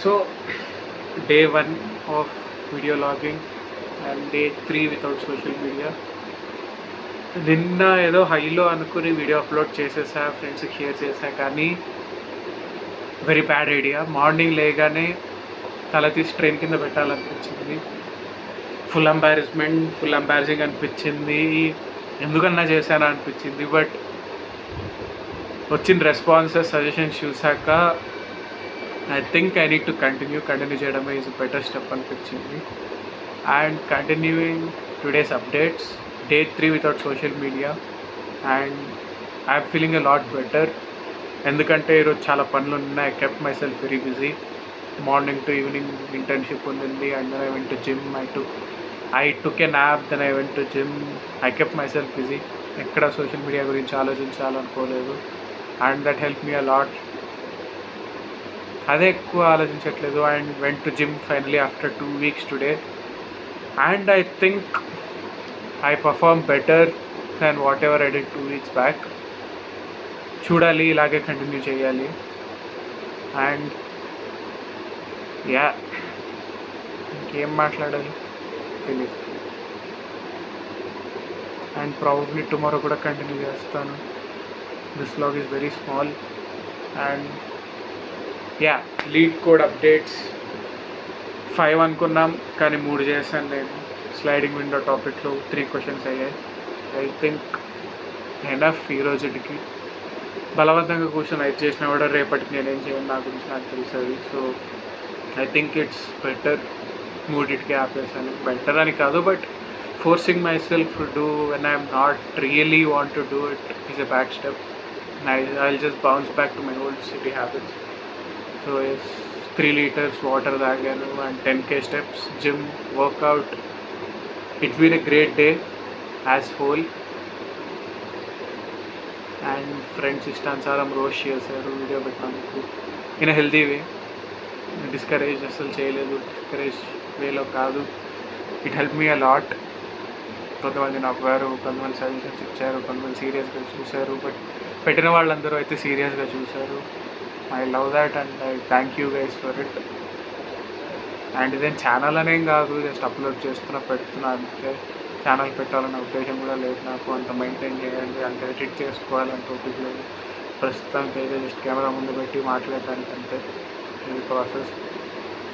So, day 1 of video logging and day 3 without social media. నిన్న ఏదో హైలో అనుకుని వీడియో అప్లోడ్ చేసేసా, ఫ్రెండ్స్కి షేర్ చేసా, కానీ వెరీ బ్యాడ్ ఐడియా. మార్నింగ్ లేగానే తల తీసి ట్రైన్ కింద పెట్టాలనిపించింది. ఫుల్ ఎంబారసింగ్ అనిపించింది. ఎందుకన్నా చేశానా అనిపించింది. బట్ వచ్చిన రెస్పాన్సెస్, సజెషన్స్ చూసాక I think I need to continue చేయడమే ఈజ్ బెటర్ స్టెప్ అనిపించింది. And continuing today's updates, day 3 without social media, and I'm feeling a lot better. ఎందుకంటే ఈరోజు చాలా పనులు ఉన్నాయి. I kept myself very busy. Morning to evening internship ఉంది, and then I went to gym. I took a nap, then I went to gym. I kept myself busy. ఎక్కడ social media గురించి ఆలోచించాలనుకోలేదు, and that help me a lot. అదే ఎక్కువ ఆలోచించట్లేదు. And went to gym finally after 2 weeks today, and I think I perform better than whatever I did 2 weeks back. చూడాలి, ఇలాగే continue చేయాలి. And yeah, ఇంకేం మాట్లాడాలి తెలియదు. అండ్ ప్రాబబ్లీ టుమారో కూడా కంటిన్యూ చేస్తాను. This vlog is very small. And yeah, LeetCode updates 5 అనుకున్నాం, కానీ 3 చేశాను నేను. స్లైడింగ్ విండో టాపిక్లో 3 questions అయ్యాయి. ఐ థింక్ ఎనఫ్ ఈ రోజుకి. బలవంతంగా కూర్చొని అయితే చేసినా కూడా రేపటికి నేనేం చేయను, నా గురించి నాకు తెలుస్తుంది. So I think it's better మూడిటికి ఆపేసాను. బెటర్ అని కాదు, but forcing myself to do when I'm not really want to do it is a bad step. I will just bounce back to my old city habits. So 3 liters water తాగాను and 10K steps, gym, workout. It's been a great day as whole. And friends ఇష్టానుసారం roast చేశారు video పెట్టినందుకు in a healthy way. Discourage అసలు చేయలేదు, discourage వేలో కాదు. It help me a lot. కొంతమంది నవ్వారు, కొంతమంది సజెషన్స్ ఇచ్చారు, కొంతమంది సీరియస్గా చూశారు. బట్ పెట్టిన వాళ్ళందరూ అయితే సీరియస్గా చూశారు. I love that and I thank you guys for it. And ఇదేం ఛానల్ అనేం కాదు, జస్ట్ అప్లోడ్ పెడుతున్నా అంతే. ఛానల్ పెట్టాలనే ఉద్దేశం కూడా లేదు నాకు. అంత మెయింటైన్ చేయాలి, అంత ఎడిట్ చేసుకోవాలంటే ఓపిక లేదు. ప్రస్తుతానికి అయితే జస్ట్ కెమెరా ముందు పెట్టి మాట్లాడటానికి అంతే ఈ ప్రాసెస్.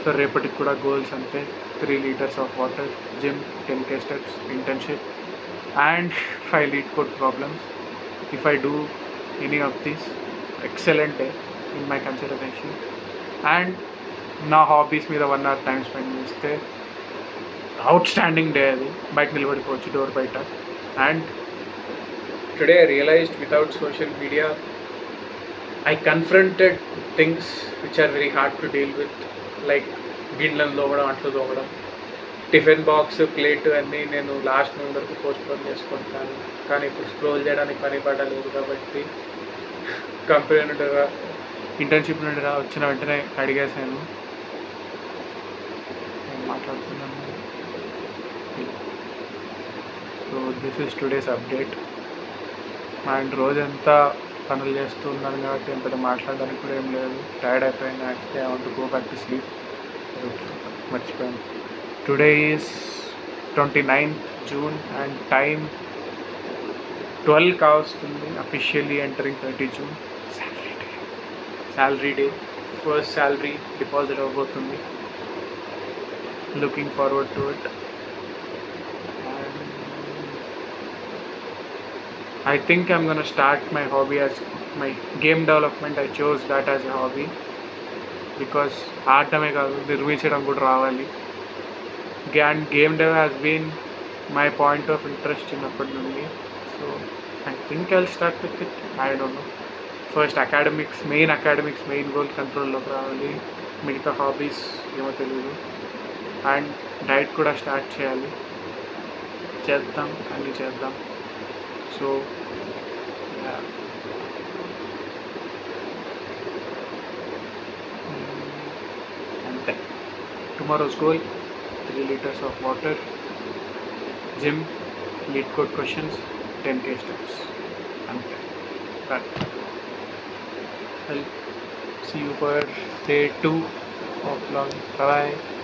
సో రేపటికి కూడా గోల్స్ అంతే. 3 liters of water, gym, 10K steps, internship, and 5 LeetCode problems. If I do any of these, excellent day in my consideration. And నా హాబీస్ మీద 1 hour టైం స్పెండ్ చేస్తే అవుట్ స్టాండింగ్ డే అది. బయట నిలబడిపోవచ్చు, door బయట. And today I realised without social media I confronted things which are very hard to deal with, like గిన్నెలను తోమడం, అంట్లు తోమడం, tiffin box, plate అన్నీ నేను లాస్ట్ మూమెంట్ వరకు పోస్ట్పోన్ చేసుకుంటాను. కానీ ఇప్పుడు స్క్రోల్ చేయడానికి పని పడలేదు కాబట్టి కంపెనీ నుండి ఇంటర్న్షిప్ నుండి వచ్చిన వెంటనే కడిగేసాను. నేను మాట్లాడుతున్నాను. So this is today's update. And రోజంతా పనులు చేస్తూ ఉన్నాను కాబట్టి ఎంత మాట్లాడడానికి కూడా ఏం లేదు. టైర్డ్ అయిపోయింది. Actually I want to go back to sleep. మర్చిపోయాను. Today is 29th June and time 12 కావస్తుంది. Officially entering 30 June. Salary day. First salary deposit అవ్వబోతుంది. Looking forward to it. I think I'm going to start my hobby as my game development. I chose that as a hobby because ఆడటమే కాదు, నిర్మించడం కూడా రావాలి. And game dev has been my point of interest చిన్నప్పటి నుండి. So I think I will start with it. I don't know. First academics main goal కంట్రోల్లోకి రావాలి. మిగతా హాబీస్ ఏమో తెలియదు. అండ్ డైట్ కూడా స్టార్ట్ చేయాలి. అన్నీ చేద్దాం. సో అంతే. Tomorrow's goal 3 liters of water, gym, LeetCode questions, 10K steps, అంతే. I'll see you for day 2 of blog. Bye.